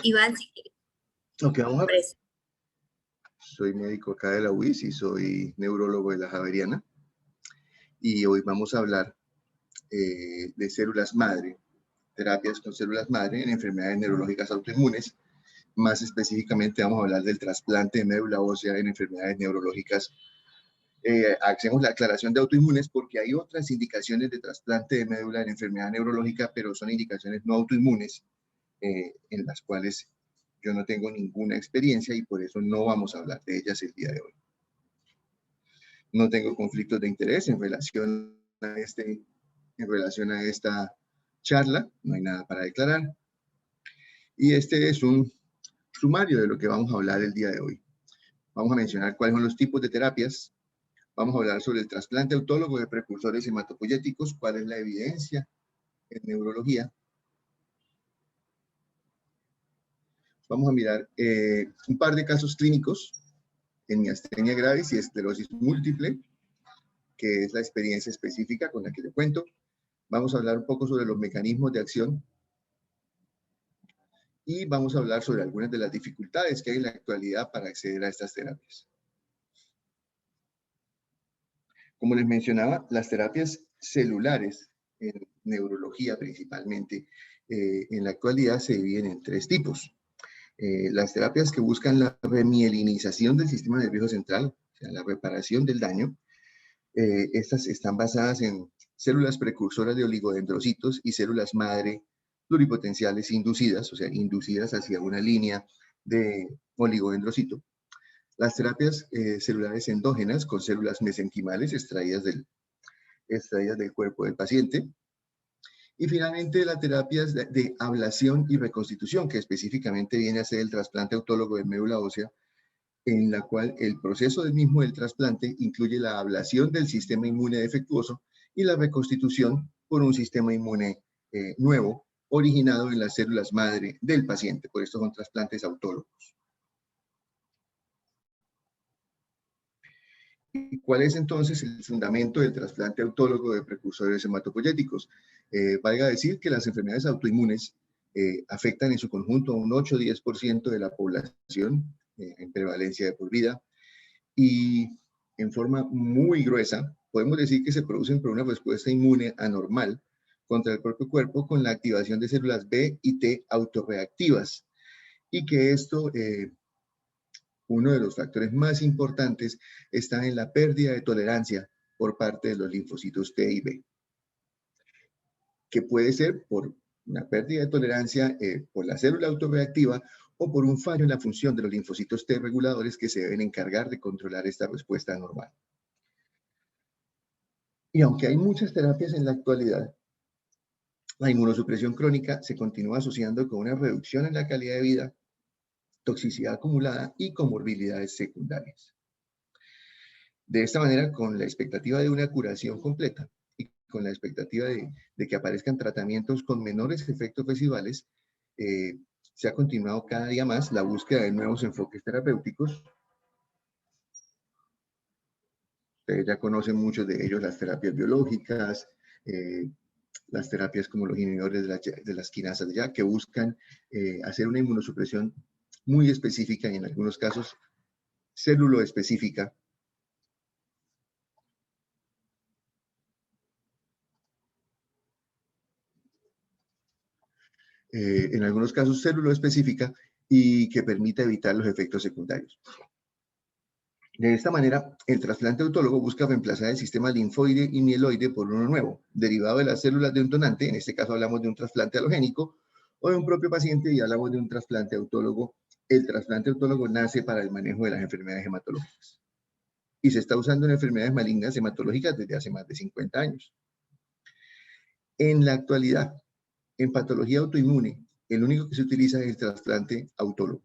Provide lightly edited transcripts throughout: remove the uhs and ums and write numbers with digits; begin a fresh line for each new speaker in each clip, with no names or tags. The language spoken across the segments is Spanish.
Iván, si
Ok, vamos a ver.
presa.
Soy médico acá de la UIS y soy neurólogo de la Javeriana. Y hoy vamos a hablar de células madre, terapias con células madre en enfermedades neurológicas autoinmunes. Más específicamente vamos a hablar del trasplante de médula ósea en enfermedades neurológicas. Hacemos la aclaración de autoinmunes porque hay otras indicaciones de trasplante de médula en enfermedad neurológica, pero son indicaciones no autoinmunes, en las cuales yo no tengo ninguna experiencia y por eso no vamos a hablar de ellas el día de hoy. No tengo conflictos de interés en relación a esta charla, no hay nada para declarar. Y este es un sumario de lo que vamos a hablar el día de hoy. Vamos a mencionar cuáles son los tipos de terapias. Vamos a hablar sobre el trasplante autólogo de precursores hematopoyéticos, cuál es la evidencia en neurología. Vamos a mirar un par de casos clínicos en miastenia gravis y esclerosis múltiple, que es la experiencia específica con la que le cuento. Vamos a hablar un poco sobre los mecanismos de acción y vamos a hablar sobre algunas de las dificultades que hay en la actualidad para acceder a estas terapias. Como les mencionaba, las terapias celulares en neurología principalmente, en la actualidad se dividen en tres tipos. Las terapias que buscan la remielinización del sistema nervioso central, o sea, la reparación del daño, estas están basadas en células precursoras de oligodendrocitos y células madre pluripotenciales inducidas, o sea, inducidas hacia una línea de oligodendrocito. Las terapias celulares endógenas con células mesenquimales extraídas del cuerpo del paciente. Y finalmente, las terapias de ablación y reconstitución, que específicamente viene a ser el trasplante autólogo de médula ósea, en la cual el proceso del trasplante incluye la ablación del sistema inmune defectuoso y la reconstitución por un sistema inmune nuevo, originado en las células madre del paciente. Por esto son trasplantes autólogos. ¿Y cuál es entonces el fundamento del trasplante autólogo de precursores hematopoyéticos? Valga decir que las enfermedades autoinmunes afectan en su conjunto a un 8-10% de la población en prevalencia de por vida, y en forma muy gruesa podemos decir que se producen por una respuesta inmune anormal contra el propio cuerpo con la activación de células B y T autorreactivas, y que esto, uno de los factores más importantes, está en la pérdida de tolerancia por parte de los linfocitos T y B, que puede ser por una pérdida de tolerancia por la célula autorreactiva o por un fallo en la función de los linfocitos T reguladores que se deben encargar de controlar esta respuesta anormal. Y aunque hay muchas terapias en la actualidad, la inmunosupresión crónica se continúa asociando con una reducción en la calidad de vida, toxicidad acumulada y comorbilidades secundarias. De esta manera, con la expectativa de una curación completa y con la expectativa de que aparezcan tratamientos con menores efectos residuales, se ha continuado cada día más la búsqueda de nuevos enfoques terapéuticos. Ustedes ya conocen muchos de ellos, las terapias biológicas, las terapias como los inhibidores de las quinasas ya, que buscan hacer una inmunosupresión muy específica y en algunos casos célulo-específica. En algunos casos célulo-específica y que permita evitar los efectos secundarios. De esta manera, el trasplante autólogo busca reemplazar el sistema linfoide y mieloide por uno nuevo, derivado de las células de un donante. En este caso hablamos de un trasplante halogénico, o de un propio paciente y hablamos de un trasplante autólogo. El trasplante autólogo nace para el manejo de las enfermedades hematológicas y se está usando en enfermedades malignas hematológicas desde hace más de 50 años. En la actualidad, en patología autoinmune, el único que se utiliza es el trasplante autólogo.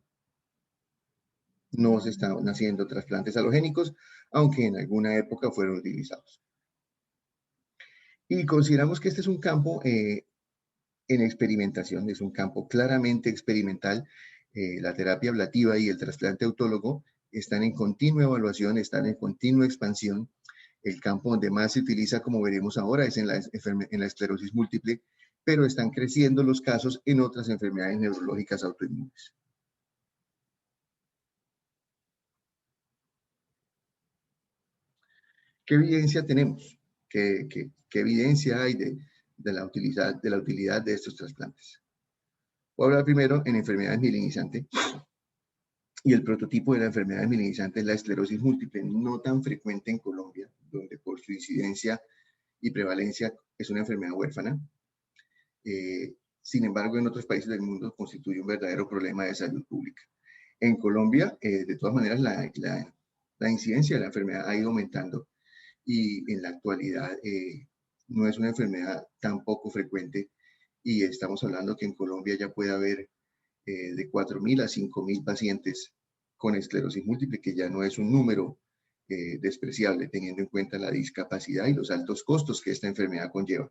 No se están haciendo trasplantes halogénicos, aunque en alguna época fueron utilizados. Y consideramos que este es un campo en experimentación, es un campo claramente experimental. La terapia ablativa y el trasplante autólogo están en continua evaluación, están en continua expansión. El campo donde más se utiliza, como veremos ahora, es en la esclerosis múltiple, pero están creciendo los casos en otras enfermedades neurológicas autoinmunes. ¿Qué evidencia tenemos? ¿Qué evidencia hay de la utilidad de estos trasplantes? Voy a hablar primero en enfermedades mielinizantes. Y el prototipo de la enfermedad mielinizante es la esclerosis múltiple, no tan frecuente en Colombia, donde por su incidencia y prevalencia es una enfermedad huérfana. Sin embargo, en otros países del mundo constituye un verdadero problema de salud pública. En Colombia, de todas maneras, la incidencia de la enfermedad ha ido aumentando y en la actualidad no es una enfermedad tan poco frecuente y estamos hablando que en Colombia ya puede haber de 4.000 a 5.000 pacientes con esclerosis múltiple, que ya no es un número despreciable, teniendo en cuenta la discapacidad y los altos costos que esta enfermedad conlleva.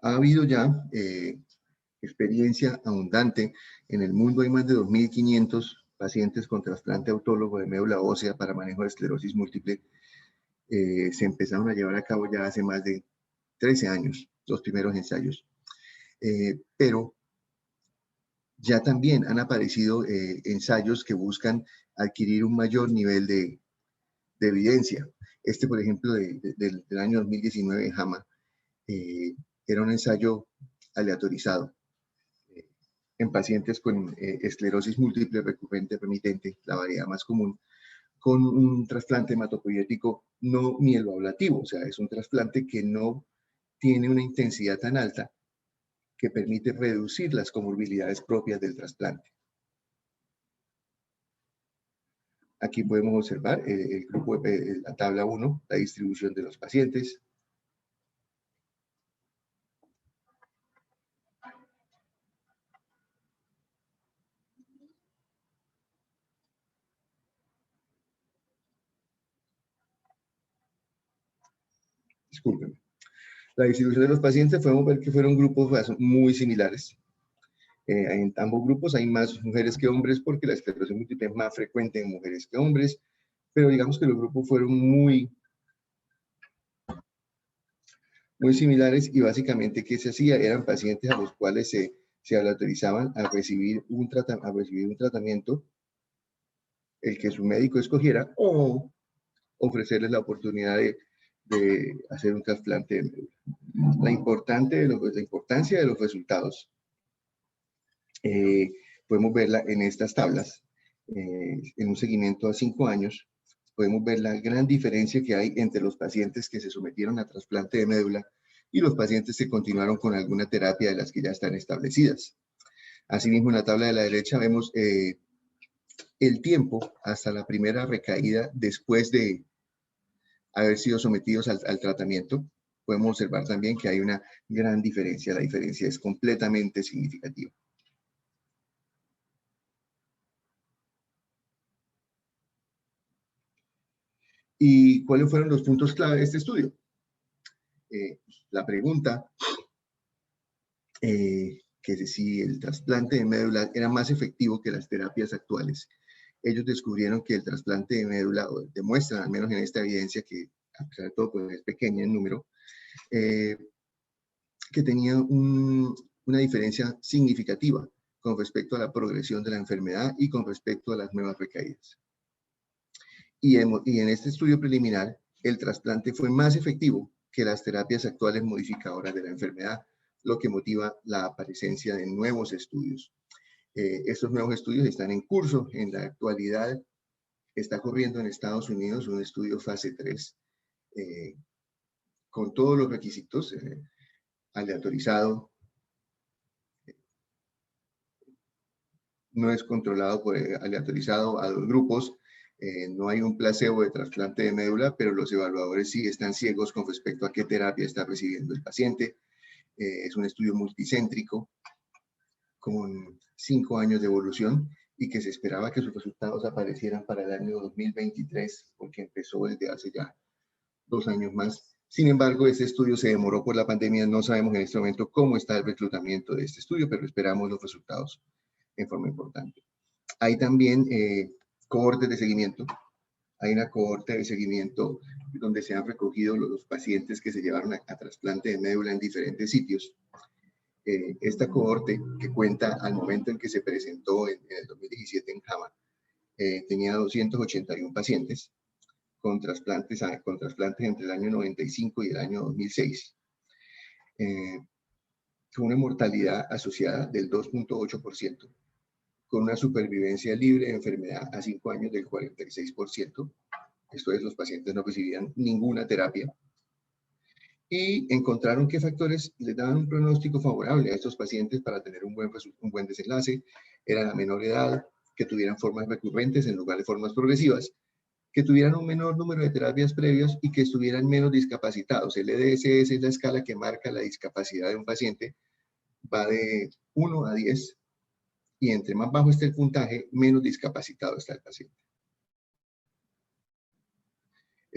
Ha habido ya experiencia abundante. En el mundo hay más de 2.500 pacientes con trasplante autólogo de médula ósea para manejo de esclerosis múltiple. Se empezaron a llevar a cabo ya hace más de 13 años, los primeros ensayos. Pero ya también han aparecido ensayos que buscan adquirir un mayor nivel de evidencia. Este, por ejemplo, del año 2019 en JAMA, era un ensayo aleatorizado en pacientes con esclerosis múltiple recurrente remitente, la variedad más común, con un trasplante hematopoyético no mieloablativo, o sea, es un trasplante que no tiene una intensidad tan alta que permite reducir las comorbilidades propias del trasplante. Aquí podemos observar el grupo, la tabla 1, la distribución de los pacientes. Discúlpenme. La distribución de los pacientes, podemos ver que fueron grupos muy similares. En ambos grupos hay más mujeres que hombres porque la esclerosis múltiple es más frecuente en mujeres que hombres, pero digamos que los grupos fueron muy similares y básicamente ¿qué se hacía? Eran pacientes a los cuales se aleatorizaban a recibir un tratamiento, el que su médico escogiera, o ofrecerles la oportunidad de hacer un trasplante de médula. La importancia de los resultados podemos verla en estas tablas, en un seguimiento a 5 años. Podemos ver la gran diferencia que hay entre los pacientes que se sometieron a trasplante de médula y los pacientes que continuaron con alguna terapia de las que ya están establecidas. Asimismo, en la tabla de la derecha vemos el tiempo hasta la primera recaída después de haber sido sometidos al tratamiento. Podemos observar también que hay una gran diferencia. La diferencia es completamente significativa. ¿Y cuáles fueron los puntos clave de este estudio? La pregunta que si el trasplante de médula era más efectivo que las terapias actuales. Ellos descubrieron que el trasplante de médula, demuestran al menos en esta evidencia que a pesar de todo pues, es pequeña en número, que tenía una diferencia significativa con respecto a la progresión de la enfermedad y con respecto a las nuevas recaídas. Y en este estudio preliminar, el trasplante fue más efectivo que las terapias actuales modificadoras de la enfermedad, lo que motiva la apariencia de nuevos estudios. Estos nuevos estudios están en curso. En la actualidad está corriendo en Estados Unidos un estudio fase 3 con todos los requisitos, aleatorizado, no es controlado por aleatorizado a 2 grupos, no hay un placebo de trasplante de médula, pero los evaluadores sí están ciegos con respecto a qué terapia está recibiendo el paciente. Es un estudio multicéntrico con 5 años de evolución y que se esperaba que sus resultados aparecieran para el año 2023, porque empezó desde hace ya 2 años más. Sin embargo, este estudio se demoró por la pandemia. No sabemos en este momento cómo está el reclutamiento de este estudio, pero esperamos los resultados en forma importante. Hay también cohortes de seguimiento. hay una cohorte de seguimiento donde se han recogido los pacientes que se llevaron a trasplante de médula en diferentes sitios. Esta cohorte, que cuenta al momento en que se presentó en el 2017 en JAMA, tenía 281 pacientes con trasplantes entre el año 95 y el año 2006, con una mortalidad asociada del 2.8%, con una supervivencia libre de enfermedad a 5 años del 46%. Esto es, los pacientes no recibían ninguna terapia. Y encontraron qué factores les daban un pronóstico favorable a estos pacientes para tener un buen desenlace. Era la menor edad, que tuvieran formas recurrentes en lugar de formas progresivas, que tuvieran un menor número de terapias previas y que estuvieran menos discapacitados. El EDSS es la escala que marca la discapacidad de un paciente. Va de 1 a 10, y entre más bajo esté el puntaje, menos discapacitado está el paciente.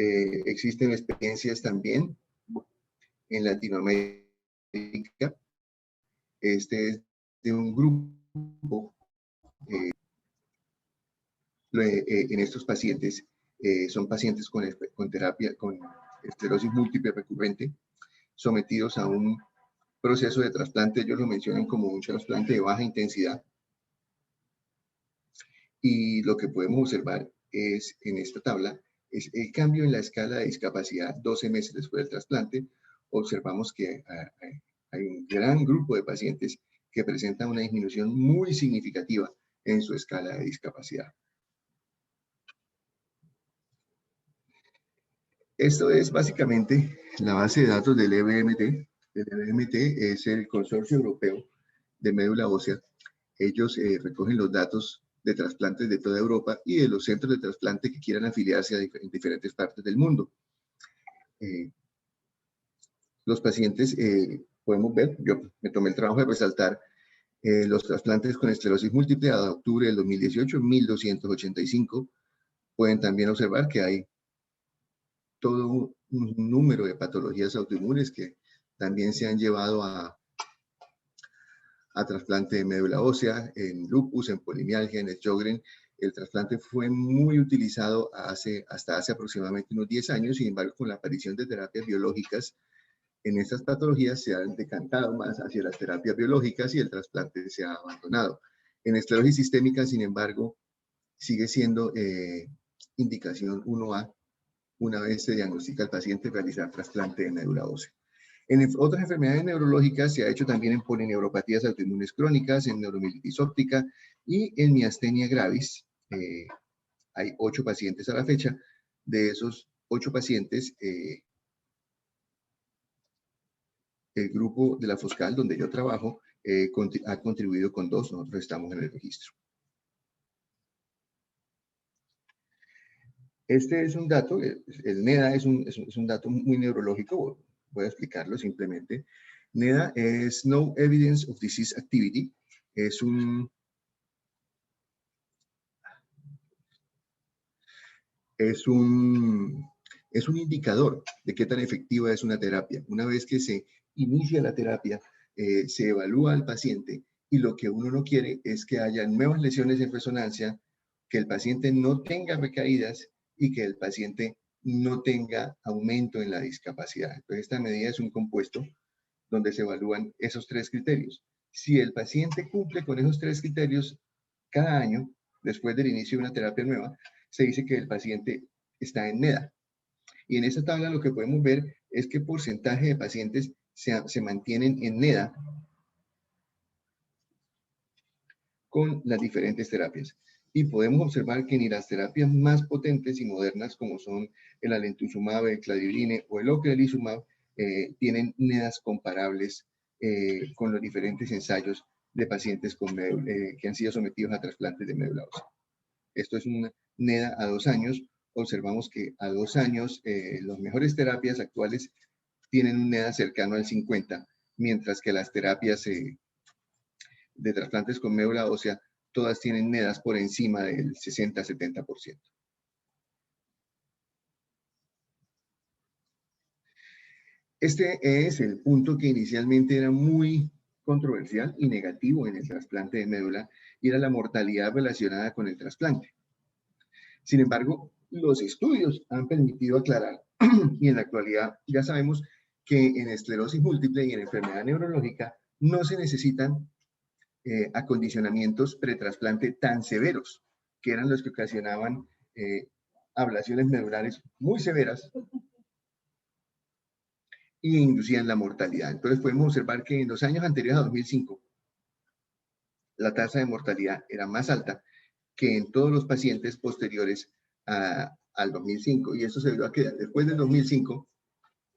Existen experiencias también en Latinoamérica. Este es de un grupo en estos pacientes. Son pacientes con terapia, con esclerosis múltiple recurrente, sometidos a un proceso de trasplante. Ellos lo mencionan como un trasplante de baja intensidad. Y lo que podemos observar es, en esta tabla, es el cambio en la escala de discapacidad 12 meses después del trasplante. Observamos que hay un gran grupo de pacientes que presentan una disminución muy significativa en su escala de discapacidad. Esto es básicamente la base de datos del EBMT. El EBMT es el Consorcio Europeo de Médula Ósea. Ellos recogen los datos de trasplantes de toda Europa y de los centros de trasplante que quieran afiliarse a diferentes partes del mundo. Los pacientes, podemos ver, yo me tomé el trabajo de resaltar los trasplantes con esclerosis múltiple a octubre del 2018, 1.285. Pueden también observar que hay todo un número de patologías autoinmunes que también se han llevado a trasplante de médula ósea, en lupus, en polimialgia, en Sjögren. El trasplante fue muy utilizado hasta hace aproximadamente unos 10 años. Sin embargo, con la aparición de terapias biológicas en estas patologías, se han decantado más hacia las terapias biológicas y el trasplante se ha abandonado. En esclerosis sistémica, sin embargo, sigue siendo indicación 1A, una vez se diagnostica al paciente, realizar trasplante de médula ósea. En otras enfermedades neurológicas se ha hecho también en polineuropatías autoinmunes crónicas, en neuromielitis óptica y en miastenia gravis. Hay 8 pacientes a la fecha. De esos 8 pacientes, el grupo de la Foscal, donde yo trabajo, ha contribuido con 2. Nosotros estamos en el registro. Este es un dato, el NEDA es un dato muy neurológico. Voy a explicarlo simplemente. NEDA es No Evidence of Disease Activity. Es un indicador de qué tan efectiva es una terapia. Una vez que se inicia la terapia, se evalúa al paciente y lo que uno no quiere es que haya nuevas lesiones en resonancia, que el paciente no tenga recaídas y que el paciente no tenga aumento en la discapacidad. Entonces, esta medida es un compuesto donde se evalúan esos 3 criterios. Si el paciente cumple con esos 3 criterios cada año, después del inicio de una terapia nueva, se dice que el paciente está en NEDA. Y en esta tabla lo que podemos ver es qué porcentaje de pacientes se mantienen en NEDA con las diferentes terapias. Y podemos observar que ni las terapias más potentes y modernas, como son el alemtuzumab, el cladribine o el ocrelizumab, tienen NEDAs comparables con los diferentes ensayos de pacientes que han sido sometidos a trasplantes de médula ósea. Esto es una NEDA a 2 años. Observamos que a 2 años las mejores terapias actuales tienen un NEDA cercano al 50, mientras que las terapias de trasplantes con médula ósea, todas tienen NEDAs por encima del 60-70%. Este es el punto que inicialmente era muy controversial y negativo en el trasplante de médula, y era la mortalidad relacionada con el trasplante. Sin embargo, los estudios han permitido aclarar, y en la actualidad ya sabemos que en esclerosis múltiple y en enfermedad neurológica no se necesitan acondicionamientos pretrasplante tan severos, que eran los que ocasionaban ablaciones medulares muy severas e inducían la mortalidad. Entonces podemos observar que en los años anteriores a 2005, la tasa de mortalidad era más alta que en todos los pacientes posteriores al 2005. Y eso se debió a que después del 2005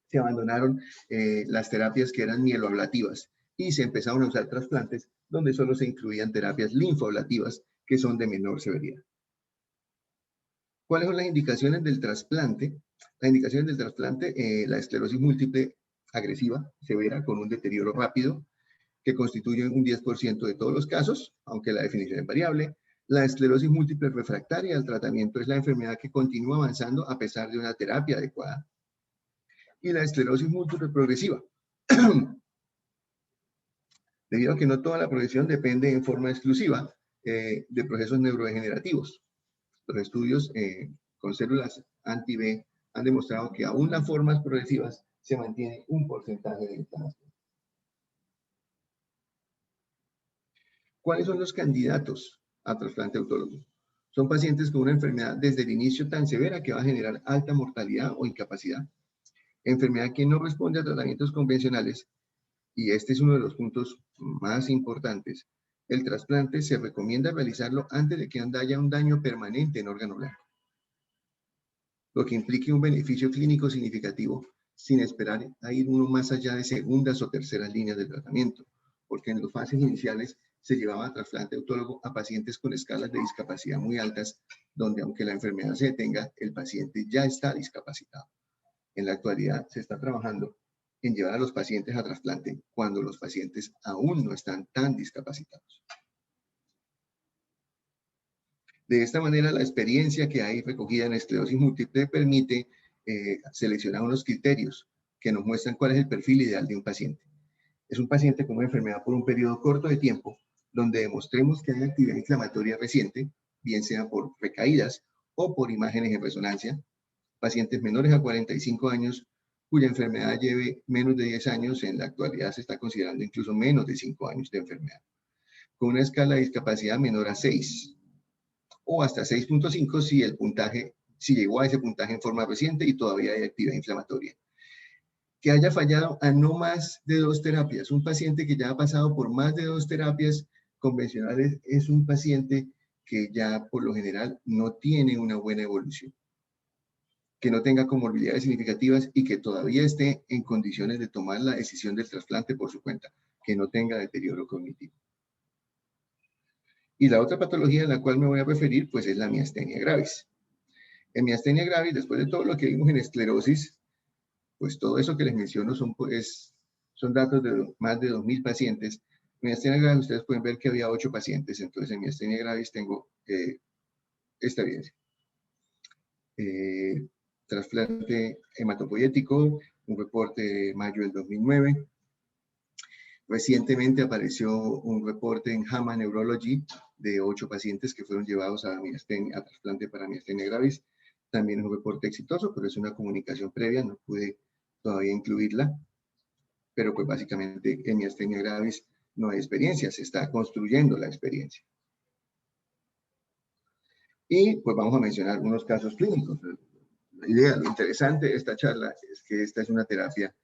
se abandonaron las terapias que eran mieloablativas y se empezaron a usar trasplantes donde solo se incluían terapias linfoablativas que son de menor severidad. ¿Cuáles son las indicaciones del trasplante? Las indicaciones del trasplante, la esclerosis múltiple agresiva, severa, con un deterioro rápido, que constituye un 10% de todos los casos, aunque la definición es variable. La esclerosis múltiple refractaria al tratamiento es la enfermedad que continúa avanzando a pesar de una terapia adecuada. Y la esclerosis múltiple progresiva. Debido a que no toda la progresión depende en forma exclusiva de procesos neurodegenerativos. Los estudios con células anti-B han demostrado que aún las formas progresivas se mantiene un porcentaje de inflamación. ¿Cuáles son los candidatos a trasplante autólogo? Son pacientes con una enfermedad desde el inicio tan severa que va a generar alta mortalidad o incapacidad. Enfermedad que no responde a tratamientos convencionales, y este es uno de los puntos más importantes. El trasplante se recomienda realizarlo antes de que haya un daño permanente en órgano blanco, lo que implique un beneficio clínico significativo sin esperar a ir uno más allá de segundas o terceras líneas de tratamiento, porque en las fases iniciales se llevaba trasplante autólogo a pacientes con escalas de discapacidad muy altas, donde aunque la enfermedad se detenga, el paciente ya está discapacitado. En la actualidad se está trabajando en llevar a los pacientes a trasplante cuando los pacientes aún no están tan discapacitados. De esta manera, la experiencia que hay recogida en esclerosis múltiple permite seleccionar unos criterios que nos muestran cuál es el perfil ideal de un paciente. Es un paciente con una enfermedad por un periodo corto de tiempo, donde demostremos que hay actividad inflamatoria reciente, bien sea por recaídas o por imágenes en resonancia. Pacientes menores a 45 años cuya enfermedad lleve menos de 10 años, en la actualidad se está considerando incluso menos de 5 años de enfermedad, con una escala de discapacidad menor a 6 o hasta 6.5 si llegó a ese puntaje en forma reciente y todavía hay actividad inflamatoria. Que haya fallado a no más de 2 terapias. Un paciente que ya ha pasado por más de 2 terapias convencionales es un paciente que ya por lo general no tiene una buena evolución, que no tenga comorbilidades significativas y que todavía esté en condiciones de tomar la decisión del trasplante por su cuenta, que no tenga deterioro cognitivo. Y la otra patología en la cual me voy a referir, pues es la miastenia gravis. En miastenia gravis, después de todo lo que vimos en esclerosis, pues todo eso que les menciono son datos de más de 2.000 pacientes. En miastenia gravis ustedes pueden ver que había 8 pacientes, entonces en miastenia gravis tengo esta evidencia. Trasplante hematopoyético, un reporte de mayo del 2009. Recientemente apareció un reporte en JAMA Neurology de 8 pacientes que fueron llevados a trasplante para miastenia gravis. También es un reporte exitoso, pero es una comunicación previa, no pude todavía incluirla. Pero pues básicamente en miastenia gravis no hay experiencia, se está construyendo la experiencia. Y pues vamos a mencionar unos casos clínicos. La idea, lo interesante de esta charla es que esta es una terapia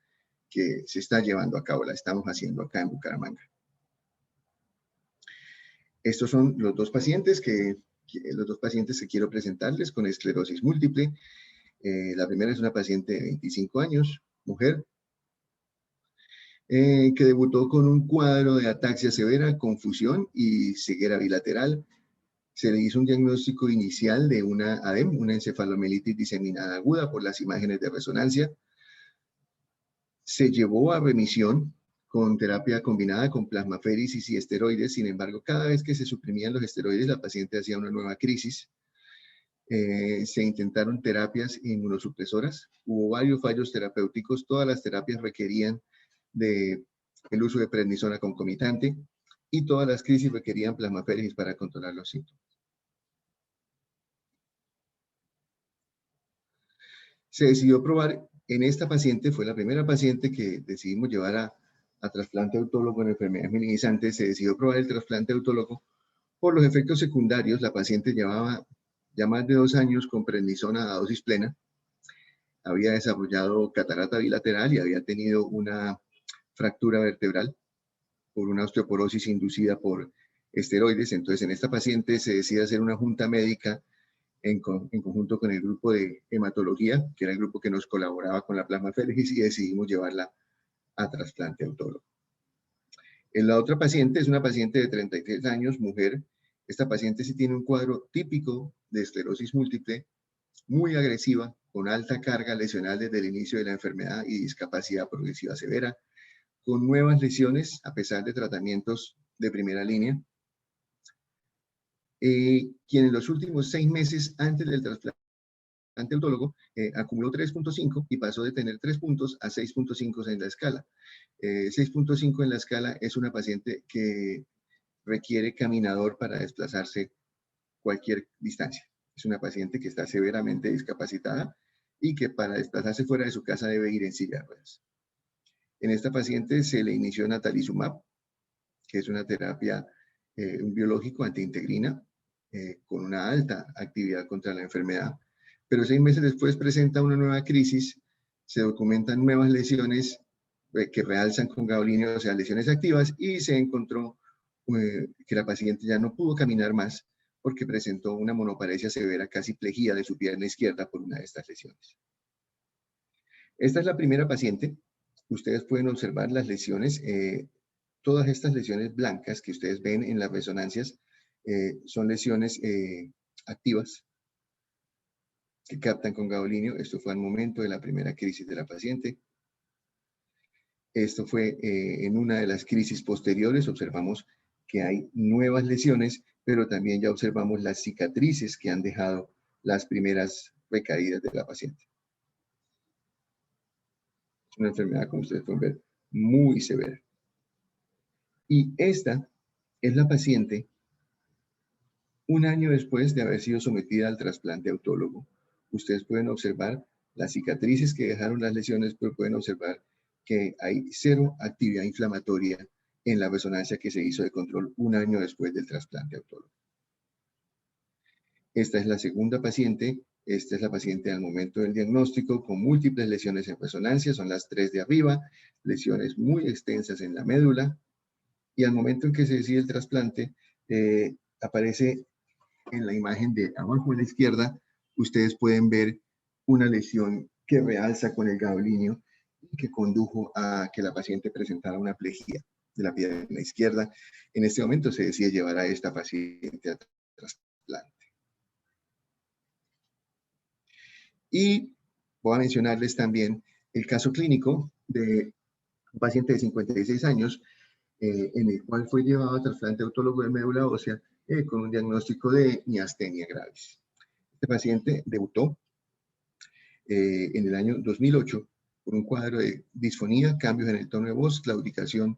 que se está llevando a cabo, la estamos haciendo acá en Bucaramanga. Estos son los dos pacientes que quiero presentarles con esclerosis múltiple. La primera es una paciente de 25 años, mujer, que debutó con un cuadro de ataxia severa, confusión y ceguera bilateral. Se le hizo un diagnóstico inicial de una ADEM, una encefalomelitis diseminada aguda por las imágenes de resonancia. Se llevó a remisión con terapia combinada con plasmaféresis y esteroides. Sin embargo, cada vez que se suprimían los esteroides, la paciente hacía una nueva crisis. Se intentaron terapias inmunosupresoras. Hubo varios fallos terapéuticos. Todas las terapias requerían el uso de prednisona concomitante y todas las crisis requerían plasmaféresis para controlar los síntomas. Se decidió probar en esta paciente, fue la primera paciente que decidimos llevar a trasplante autólogo en enfermedades meninizantes. Se decidió probar el trasplante autólogo por los efectos secundarios. La paciente llevaba ya más de 2 años con prednisona a dosis plena, había desarrollado catarata bilateral y había tenido una fractura vertebral por una osteoporosis inducida por esteroides. Entonces, en esta paciente se decide hacer una junta médica en conjunto con el grupo de hematología, que era el grupo que nos colaboraba con la plasmaféresis, y decidimos llevarla a trasplante autólogo. En la otra paciente es una paciente de 33 años, mujer. Esta paciente sí tiene un cuadro típico de esclerosis múltiple, muy agresiva, con alta carga lesional desde el inicio de la enfermedad y discapacidad progresiva severa, con nuevas lesiones a pesar de tratamientos de primera línea, quien en los últimos 6 meses antes del trasplante autólogo acumuló 3.5 y pasó de tener 3 puntos a 6.5 en la escala. 6.5 en la escala es una paciente que requiere caminador para desplazarse cualquier distancia. Es una paciente que está severamente discapacitada y que para desplazarse fuera de su casa debe ir en silla de ruedas. En esta paciente se le inició natalizumab, que es una terapia, un biológico antiintegrina, con una alta actividad contra la enfermedad, pero 6 meses después presenta una nueva crisis, se documentan nuevas lesiones que realzan con gadolinio, o sea, lesiones activas, y se encontró que la paciente ya no pudo caminar más porque presentó una monoparesia severa, casi plejía de su pierna izquierda por una de estas lesiones. Esta es la primera paciente. Ustedes pueden observar las lesiones, todas estas lesiones blancas que ustedes ven en las resonancias son lesiones activas que captan con gadolinio. Esto fue al momento de la primera crisis de la paciente. Esto fue en una de las crisis posteriores. Observamos que hay nuevas lesiones, pero también ya observamos las cicatrices que han dejado las primeras recaídas de la paciente. Es una enfermedad, como ustedes pueden ver, muy severa. Y esta es la paciente un año después de haber sido sometida al trasplante autólogo. Ustedes pueden observar las cicatrices que dejaron las lesiones, pero pueden observar que hay cero actividad inflamatoria en la resonancia que se hizo de control un año después del trasplante autólogo. Esta es la segunda paciente. Esta es la paciente al momento del diagnóstico con múltiples lesiones en resonancia. Son las 3 de arriba, lesiones muy extensas en la médula. Y al momento en que se decide el trasplante, aparece en la imagen de abajo a la izquierda, ustedes pueden ver una lesión que realza con el gadolinio y que condujo a que la paciente presentara una plejía de la pierna izquierda. En este momento se decide llevar a esta paciente a trasplante. Y voy a mencionarles también el caso clínico de un paciente de 56 años en el cual fue llevado a trasplante autólogo de médula ósea con un diagnóstico de miastenia gravis. Este paciente debutó en el año 2008 con un cuadro de disfonía, cambios en el tono de voz, claudicación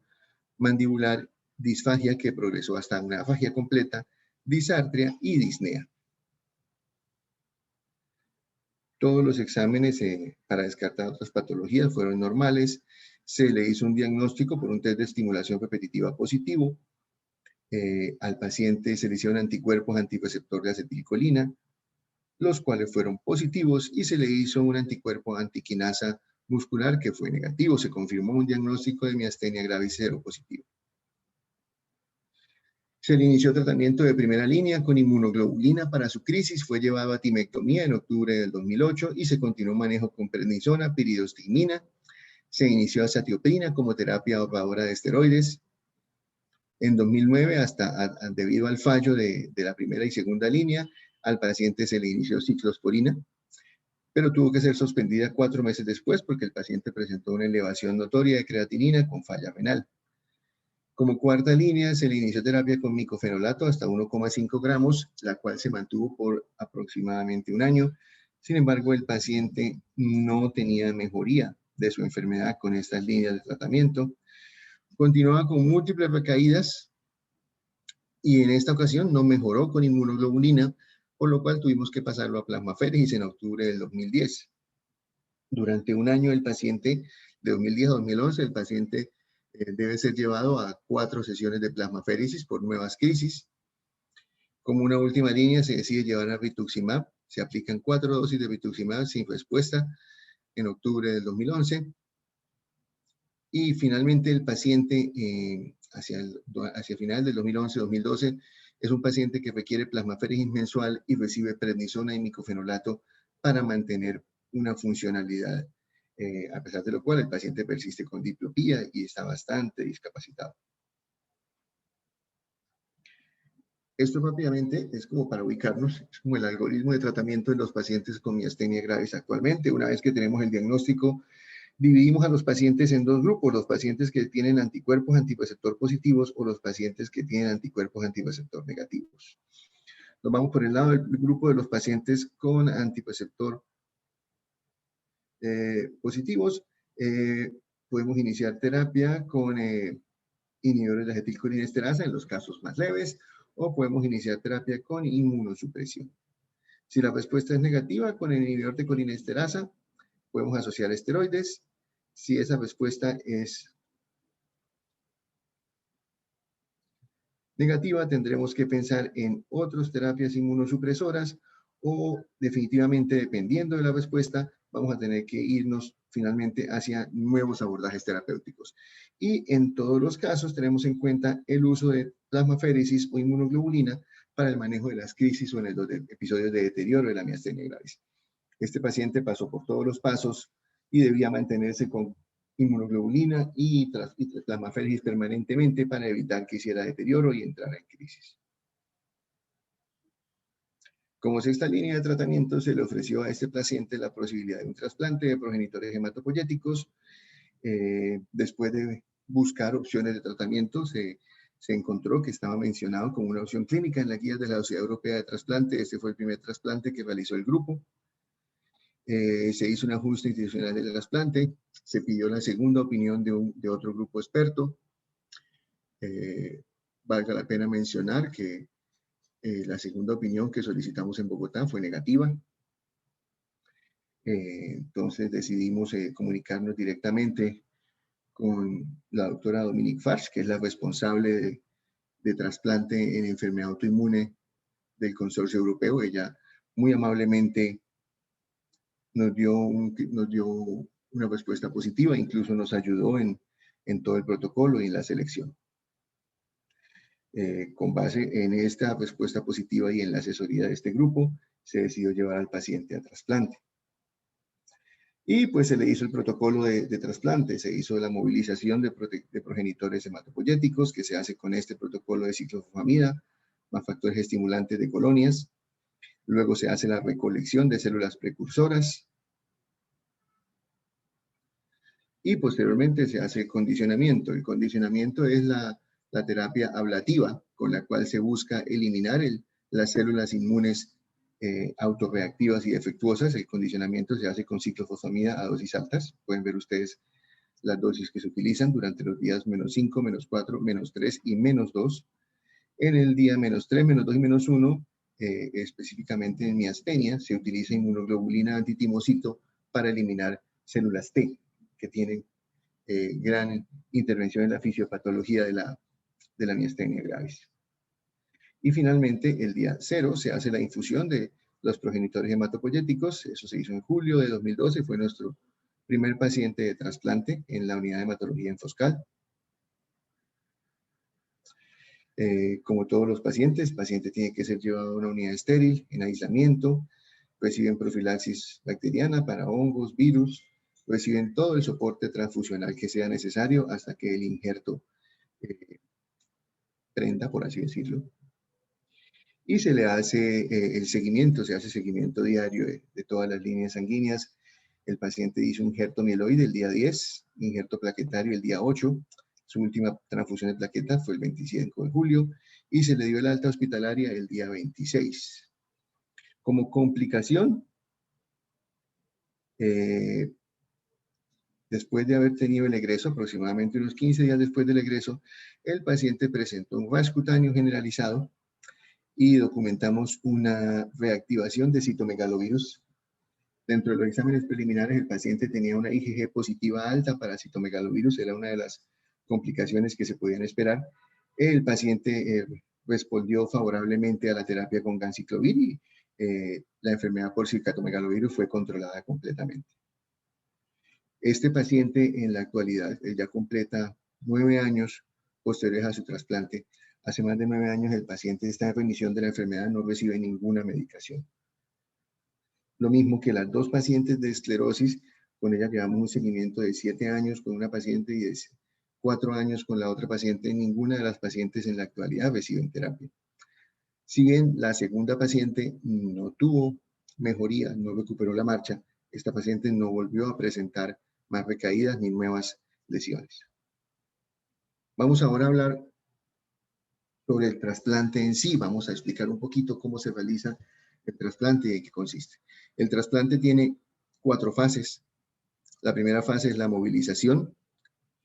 mandibular, disfagia que progresó hasta una afagia completa, disartria y disnea. Todos los exámenes para descartar otras patologías fueron normales. Se le hizo un diagnóstico por un test de estimulación repetitiva positivo. Al paciente se le hicieron anticuerpos antirreceptor de acetilcolina, los cuales fueron positivos, y se le hizo un anticuerpo antiquinasa muscular que fue negativo. Se confirmó un diagnóstico de miastenia gravis cero positivo. Se le inició tratamiento de primera línea con inmunoglobulina para su crisis, fue llevado a timectomía en octubre del 2008 y se continuó manejo con prednisona, piridostigmina. Se inició azatioprina como terapia ahorradora de esteroides. En 2009, debido al fallo de la primera y segunda línea, al paciente se le inició ciclosporina, pero tuvo que ser suspendida 4 meses después porque el paciente presentó una elevación notoria de creatinina con falla renal. Como cuarta línea, se le inició terapia con micofenolato hasta 1,5 gramos, la cual se mantuvo por aproximadamente un año. Sin embargo, el paciente no tenía mejoría de su enfermedad con estas líneas de tratamiento. Continuaba con múltiples recaídas y en esta ocasión no mejoró con inmunoglobulina, por lo cual tuvimos que pasarlo a plasmaféresis en octubre del 2010. Durante un año el paciente, de 2010 a 2011, el paciente debe ser llevado a 4 sesiones de plasmaféresis por nuevas crisis. Como una última línea, se decide llevar a rituximab. Se aplican 4 dosis de rituximab sin respuesta en octubre del 2011. Y finalmente el paciente, hacia final del 2011-2012, es un paciente que requiere plasmaféresis mensual y recibe prednisona y micofenolato para mantener una funcionalidad, a pesar de lo cual el paciente persiste con diplopía y está bastante discapacitado. Esto rápidamente es como para ubicarnos, es como el algoritmo de tratamiento en los pacientes con miastenia gravis actualmente. Una vez que tenemos el diagnóstico, dividimos a los pacientes en 2 grupos, los pacientes que tienen anticuerpos antirreceptor positivos o los pacientes que tienen anticuerpos antirreceptor negativos. Nos vamos por el lado del grupo de los pacientes con antirreceptor positivos. Podemos iniciar terapia con inhibidores de acetilcolinesterasa en los casos más leves, o podemos iniciar terapia con inmunosupresión. Si la respuesta es negativa, con el inhibidor de colinesterasa podemos asociar esteroides. Si esa respuesta es negativa, tendremos que pensar en otras terapias inmunosupresoras o definitivamente, dependiendo de la respuesta, vamos a tener que irnos finalmente hacia nuevos abordajes terapéuticos. Y en todos los casos tenemos en cuenta el uso de plasmaféresis o inmunoglobulina para el manejo de las crisis o en los episodios de deterioro de la miastenia gravis. Este paciente pasó por todos los pasos y debía mantenerse con inmunoglobulina y plasmaféresis permanentemente para evitar que hiciera deterioro y entrara en crisis. Como sexta línea de tratamiento, se le ofreció a este paciente la posibilidad de un trasplante de progenitores hematopoyéticos. Después de buscar opciones de tratamiento, se encontró que estaba mencionado como una opción clínica en la guía de la Sociedad Europea de Trasplante. Este fue el primer trasplante que realizó el grupo. Se hizo un ajuste institucional del trasplante, se pidió la segunda opinión de otro grupo experto. Valga la pena mencionar que la segunda opinión que solicitamos en Bogotá fue negativa. Entonces decidimos comunicarnos directamente con la doctora Dominique Farch, que es la responsable de trasplante en enfermedad autoinmune del consorcio europeo. Ella muy amablemente nos dio una respuesta positiva, incluso nos ayudó en todo el protocolo y en la selección. Con base en esta respuesta positiva y en la asesoría de este grupo, se decidió llevar al paciente a trasplante. Y pues se le hizo el protocolo de trasplante, se hizo la movilización de progenitores hematopoyéticos, que se hace con este protocolo de ciclofosfamida, más factores estimulantes de colonias. Luego se hace la recolección de células precursoras. Y posteriormente se hace condicionamiento. El condicionamiento es la terapia ablativa, con la cual se busca eliminar las células inmunes autorreactivas y defectuosas. El condicionamiento se hace con ciclofosfamida a dosis altas. Pueden ver ustedes las dosis que se utilizan durante los días -5, -4, -3 y -2. En el día -3, -2 y -1, específicamente en miastenia, se utiliza inmunoglobulina antitimocito para eliminar células T, que tienen gran intervención en la fisiopatología de la miastenia gravis. Y finalmente, el día 0 se hace la infusión de los progenitores hematopoyéticos. Eso se hizo en julio de 2012, fue nuestro primer paciente de trasplante en la unidad de hematología en Foscal. Como todos los pacientes, el paciente tiene que ser llevado a una unidad estéril, en aislamiento, reciben profilaxis bacteriana para hongos, virus, reciben todo el soporte transfusional que sea necesario hasta que el injerto prenda, por así decirlo. Y se le hace el seguimiento, se hace seguimiento diario de todas las líneas sanguíneas. El paciente hizo un injerto mieloide el día 10, injerto plaquetario el día 8, su última transfusión de plaqueta fue el 25 de julio y se le dio el alta hospitalaria el día 26. Como complicación, después de haber tenido el egreso, aproximadamente unos 15 días después del egreso, el paciente presentó un rash cutáneo generalizado y documentamos una reactivación de citomegalovirus Dentro de los exámenes preliminares, el paciente tenía una IgG positiva alta para citomegalovirus, era una de las complicaciones que se podían esperar. El paciente respondió favorablemente a la terapia con ganciclovir y la enfermedad por citomegalovirus fue controlada completamente. Este paciente en la actualidad ya completa 9 años posteriores a su trasplante. Hace más de 9 años el paciente está en remisión de la enfermedad, no recibe ninguna medicación. Lo mismo que las 2 pacientes de esclerosis, con ellas llevamos un seguimiento de 7 años con una paciente y de 4 años con la otra paciente. Ninguna de las pacientes en la actualidad reciben terapia. Si bien la segunda paciente no tuvo mejoría, no recuperó la marcha, esta paciente no volvió a presentar más recaídas ni nuevas lesiones. Vamos ahora a hablar sobre el trasplante en sí. Vamos a explicar un poquito cómo se realiza el trasplante y en qué consiste. El trasplante tiene 4 fases. La primera fase es la movilización,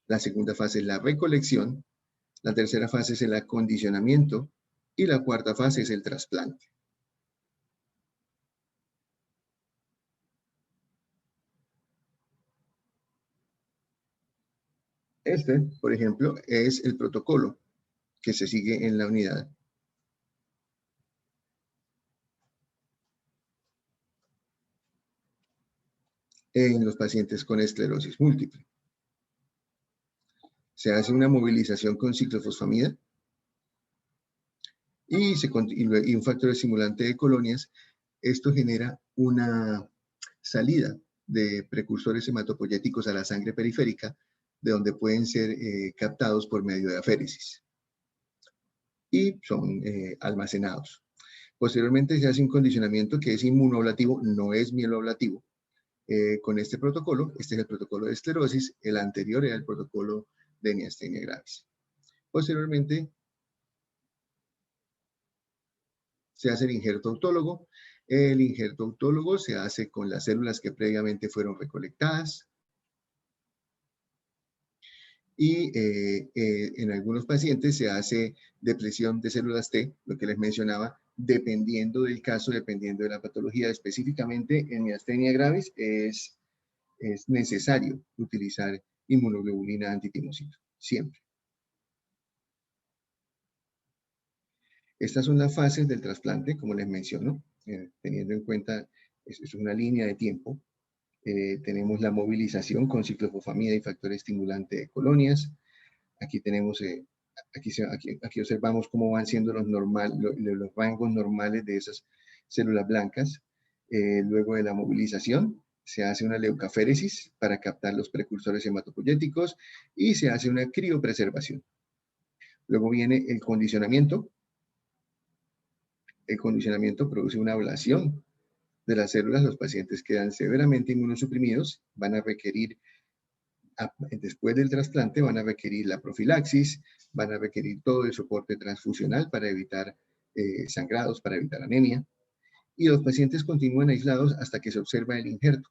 la segunda fase es la recolección, la tercera fase es el acondicionamiento y la cuarta fase es el trasplante. Este, por ejemplo, es el protocolo que se sigue en la unidad. En los pacientes con esclerosis múltiple. Se hace una movilización con ciclofosfamida y un factor estimulante de colonias. Esto genera una salida de precursores hematopoyéticos a la sangre periférica, de donde pueden ser captados por medio de aféresis y son almacenados. Posteriormente se hace un condicionamiento que es inmunoablativo, no es mieloablativo. Con este protocolo, este es el protocolo de esclerosis, el anterior era el protocolo de miastenia gravis. Posteriormente se hace el injerto autólogo. El injerto autólogo se hace con las células que previamente fueron recolectadas. Y en algunos pacientes se hace depresión de células T, lo que les mencionaba, dependiendo del caso, dependiendo de la patología. Específicamente en miastenia gravis es necesario utilizar inmunoglobulina antitimocito, siempre. Estas son las fases del trasplante, como les menciono, teniendo en cuenta, esto es una línea de tiempo. Tenemos la movilización con ciclofosfamida y factor estimulante de colonias. Aquí tenemos, aquí observamos cómo van siendo los rangos normales de esas células blancas. Luego de la movilización, se hace una leucaféresis para captar los precursores hematopoyéticos y se hace una criopreservación. Luego viene el condicionamiento. El condicionamiento produce una ablación de las células. Los pacientes quedan severamente inmunosuprimidos, van a requerir, después del trasplante, van a requerir la profilaxis, van a requerir todo el soporte transfusional para evitar sangrados, para evitar anemia. Y los pacientes continúan aislados hasta que se observa el injerto.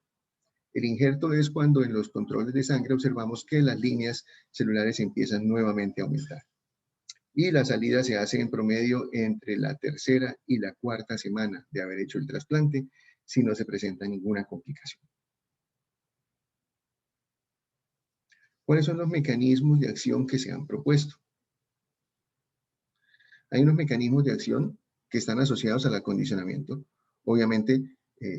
El injerto es cuando en los controles de sangre observamos que las líneas celulares empiezan nuevamente a aumentar. Y la salida se hace en promedio entre la tercera y la cuarta semana de haber hecho el trasplante, si no se presenta ninguna complicación. ¿Cuáles son los mecanismos de acción que se han propuesto? Hay unos mecanismos de acción que están asociados al acondicionamiento. Obviamente,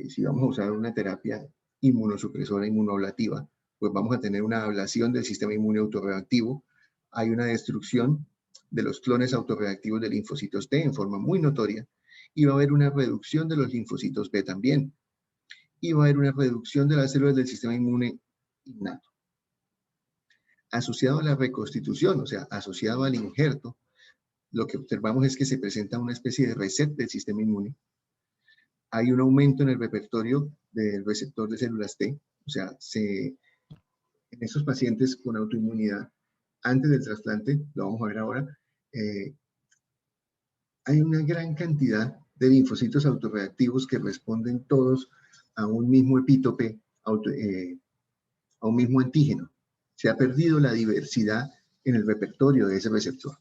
si vamos a usar una terapia inmunosupresora, inmunoablativa, pues vamos a tener una ablación del sistema inmune autorreactivo. Hay una destrucción de los clones autorreactivos de linfocitos T en forma muy notoria, y va a haber una reducción de los linfocitos B también, y va a haber una reducción de las células del sistema inmune innato. Asociado a la reconstitución, o sea, asociado al injerto, lo que observamos es que se presenta una especie de reset del sistema inmune. Hay un aumento en el repertorio del receptor de células T, o sea, en esos pacientes con autoinmunidad, antes del trasplante, lo vamos a ver ahora, hay una gran cantidad de linfocitos autorreactivos que responden todos a un mismo epítope, a un mismo antígeno. Se ha perdido la diversidad en el repertorio de ese receptor.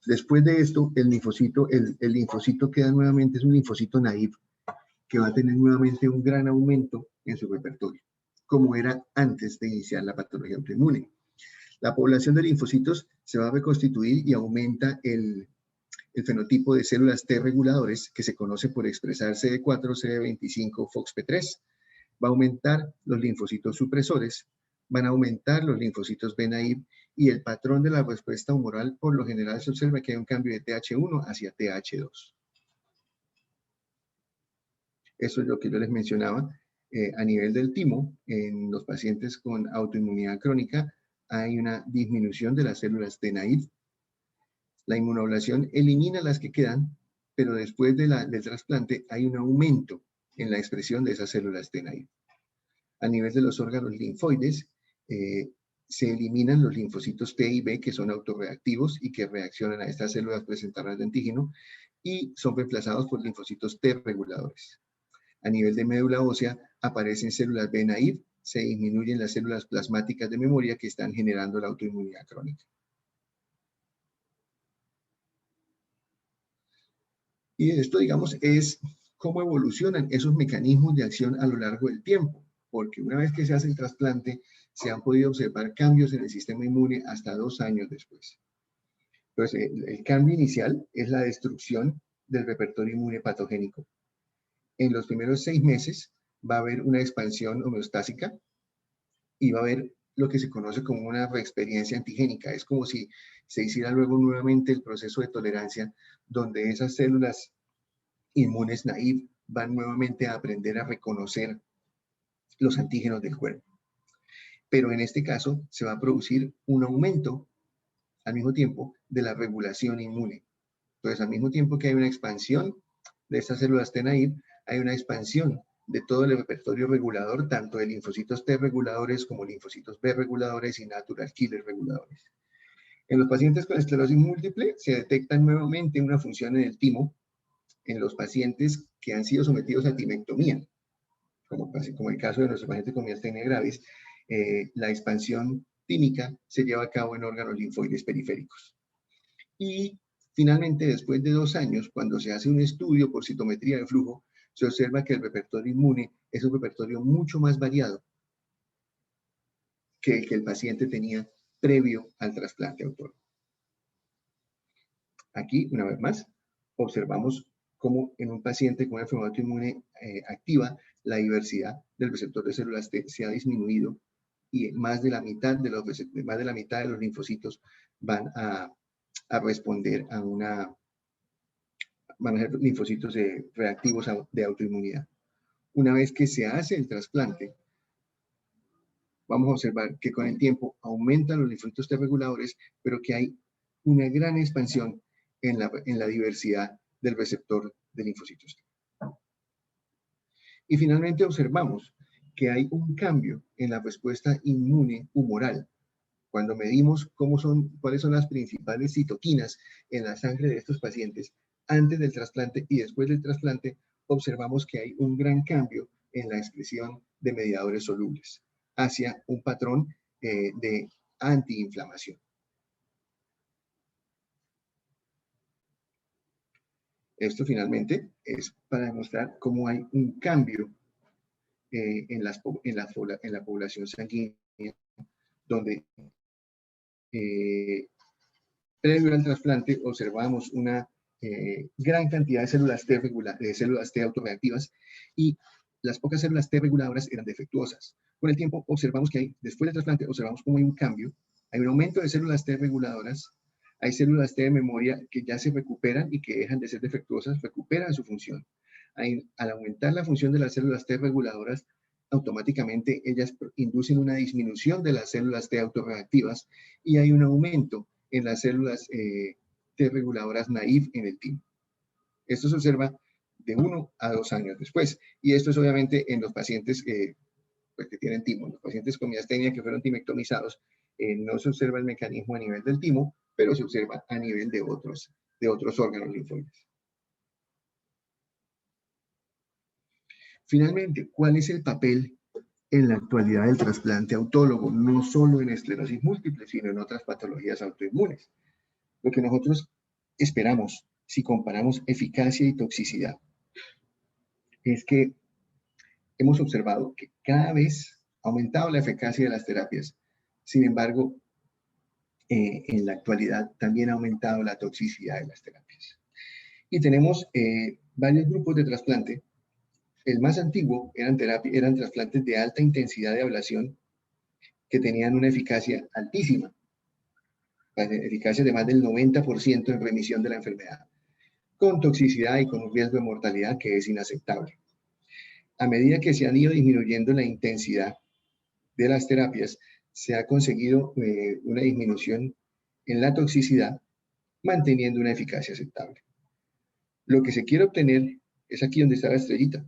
Después de esto, el linfocito queda nuevamente, es un linfocito naive, que va a tener nuevamente un gran aumento en su repertorio, como era antes de iniciar la patología autoinmune. La población de linfocitos se va a reconstituir y aumenta el fenotipo de células T reguladores, que se conoce por expresar CD4, CD25, FOXP3. Va a aumentar los linfocitos supresores, van a aumentar los linfocitos B naive, y el patrón de la respuesta humoral por lo general se observa que hay un cambio de TH1 hacia TH2. Eso es lo que yo les mencionaba. A nivel del timo, en los pacientes con autoinmunidad crónica hay una disminución de las células T naive. La inmunoablación elimina las que quedan, pero después del trasplante hay un aumento en la expresión de esas células T naive. A nivel de los órganos linfoides, se eliminan los linfocitos T y B, que son autorreactivos y que reaccionan a estas células presentadoras de antígeno, y son reemplazados por linfocitos T reguladores. A nivel de médula ósea, aparecen células B naive, se disminuyen las células plasmáticas de memoria que están generando la autoinmunidad crónica. Y esto, digamos, es cómo evolucionan esos mecanismos de acción a lo largo del tiempo, porque una vez que se hace el trasplante, se han podido observar cambios en el sistema inmune hasta 2 años después. Entonces, el cambio inicial es la destrucción del repertorio inmune patogénico. En los primeros 6 meses va a haber una expansión homeostásica y va a haber lo que se conoce como una reexperiencia antigénica. Es como si se hiciera luego nuevamente el proceso de tolerancia, donde esas células inmunes naive van nuevamente a aprender a reconocer los antígenos del cuerpo. Pero en este caso se va a producir un aumento al mismo tiempo de la regulación inmune. Entonces, al mismo tiempo que hay una expansión de estas células T naive, hay una expansión de todo el repertorio regulador, tanto de linfocitos T reguladores como linfocitos B reguladores y natural killer reguladores. En los pacientes con esclerosis múltiple se detecta nuevamente una función en el timo en los pacientes que han sido sometidos a timectomía, como el caso de nuestros pacientes con miastenia gravis. La expansión tímica se lleva a cabo en órganos linfoides periféricos. Y finalmente, después de 2 años, cuando se hace un estudio por citometría de flujo, se observa que el repertorio inmune es un repertorio mucho más variado que el paciente tenía previo al trasplante autólogo. Aquí, una vez más, observamos cómo en un paciente con una enfermedad autoinmune activa, la diversidad del receptor de células T se ha disminuido y más de la mitad de los linfocitos van a responder van a ser linfocitos reactivos de autoinmunidad. Una vez que se hace el trasplante, vamos a observar que con el tiempo aumentan los linfocitos T reguladores, pero que hay una gran expansión en la diversidad del receptor de linfocitos T. Y finalmente observamos que hay un cambio en la respuesta inmune humoral. Cuando medimos cuáles son las principales citoquinas en la sangre de estos pacientes antes del trasplante y después del trasplante, observamos que hay un gran cambio en la expresión de mediadores solubles hacia un patrón de antiinflamación. Esto finalmente es para demostrar cómo hay un cambio en la población sanguínea, donde previo al trasplante observamos una gran cantidad de células T autorreactivas, y las pocas células T reguladoras eran defectuosas. Con el tiempo observamos que después del trasplante, observamos cómo hay un cambio, hay un aumento de células T reguladoras, hay células T de memoria que ya se recuperan y que dejan de ser defectuosas, recuperan su función. Al aumentar la función de las células T reguladoras, automáticamente ellas inducen una disminución de las células T autorreactivas y hay un aumento en las células T reguladoras naive en el timo. Esto se observa de 1 a 2 años después, y esto es obviamente en los pacientes pues, que tienen timo. Los pacientes con miastenia que fueron timectomizados, no se observa el mecanismo a nivel del timo, pero se observa a nivel de otros órganos linfoides. Finalmente, ¿cuál es el papel en la actualidad del trasplante autólogo? No solo en esclerosis múltiple, sino en otras patologías autoinmunes. Lo que nosotros esperamos, si comparamos eficacia y toxicidad, es que hemos observado que cada vez ha aumentado la eficacia de las terapias. Sin embargo, en la actualidad también ha aumentado la toxicidad de las terapias. Y tenemos varios grupos de trasplante. El más antiguo eran trasplantes de alta intensidad de ablación que tenían una eficacia altísima, eficacia de más del 90% en remisión de la enfermedad, con toxicidad y con un riesgo de mortalidad que es inaceptable. A medida que se han ido disminuyendo la intensidad de las terapias, se ha conseguido una disminución en la toxicidad, manteniendo una eficacia aceptable. Lo que se quiere obtener es aquí donde está la estrellita,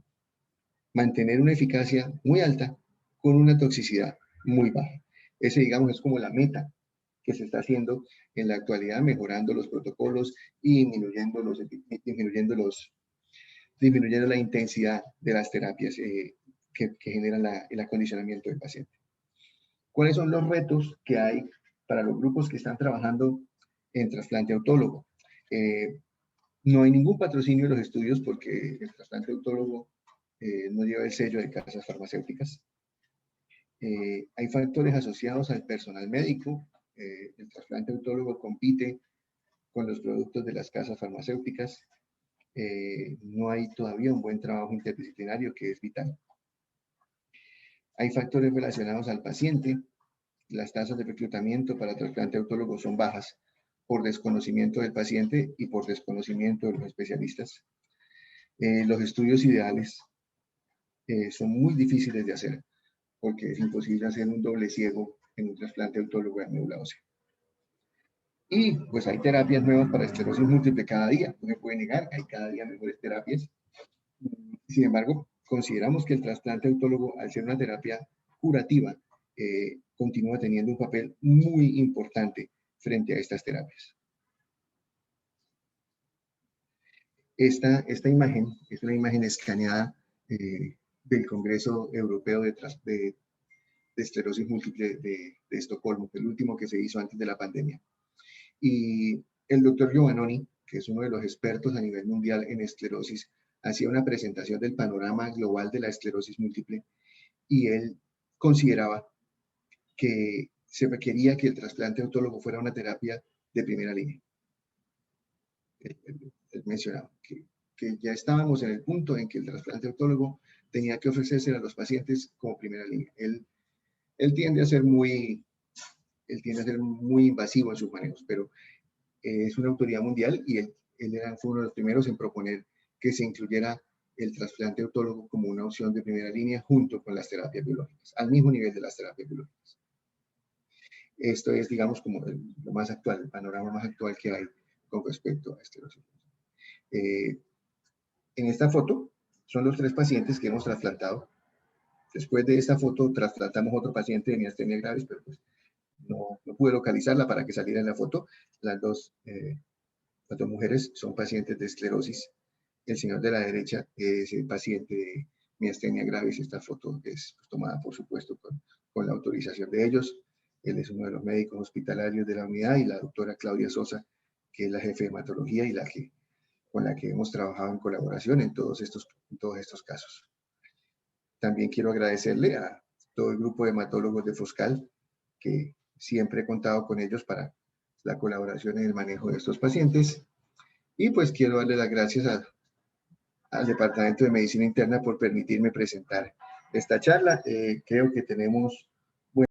mantener una eficacia muy alta con una toxicidad muy baja. Ese, digamos, es como la meta que se está haciendo en la actualidad, mejorando los protocolos y disminuyendo la intensidad de las terapias que generan el acondicionamiento del paciente. ¿Cuáles son los retos que hay para los grupos que están trabajando en trasplante autólogo? No hay ningún patrocinio de los estudios porque el trasplante autólogo no lleva el sello de casas farmacéuticas. Hay factores asociados al personal médico. El trasplante autólogo compite con los productos de las casas farmacéuticas. No hay todavía un buen trabajo interdisciplinario que es vital. Hay factores relacionados al paciente. Las tasas de reclutamiento para trasplante autólogo son bajas por desconocimiento del paciente y por desconocimiento de los especialistas. Los estudios ideales son muy difíciles de hacer porque es imposible hacer un doble ciego en un trasplante autólogo de médula ósea. Y pues hay terapias nuevas para esclerosis múltiple cada día. No se puede negar que hay cada día mejores terapias. Sin embargo, consideramos que el trasplante autólogo, al ser una terapia curativa, continúa teniendo un papel muy importante frente a estas terapias. Esta imagen es una imagen escaneada del Congreso Europeo de Esclerosis Múltiple de Estocolmo, el último que se hizo antes de la pandemia. Y el doctor Giovannoni, que es uno de los expertos a nivel mundial en esclerosis, hacía una presentación del panorama global de la esclerosis múltiple y él consideraba que se requería que el trasplante autólogo fuera una terapia de primera línea. Él mencionaba que ya estábamos en el punto en que el trasplante autólogo tenía que ofrecerse a los pacientes como primera línea. Él tiende a ser muy invasivo en sus manejos, pero es una autoridad mundial y él fue uno de los primeros en proponer que se incluyera el trasplante autólogo como una opción de primera línea junto con las terapias biológicas, al mismo nivel de las terapias biológicas. Esto es, digamos, como lo más actual, el panorama más actual que hay con respecto a esclerosis. En esta foto son los 3 pacientes que hemos trasplantado. Después de esta foto trasplantamos otro paciente de miastenia gravis, pero pues no pude localizarla para que saliera en la foto. Las dos mujeres son pacientes de esclerosis. El señor de la derecha es el paciente de miastenia gravis. Esta foto es tomada, por supuesto, con la autorización de ellos. Él es uno de los médicos hospitalarios de la unidad y la doctora Claudia Sosa, que es la jefe de hematología y con la que hemos trabajado en colaboración en todos estos casos. También quiero agradecerle a todo el grupo de hematólogos de Foscal, que siempre he contado con ellos para la colaboración en el manejo de estos pacientes. Y pues quiero darle las gracias al Departamento de Medicina Interna por permitirme presentar esta charla. Creo que tenemos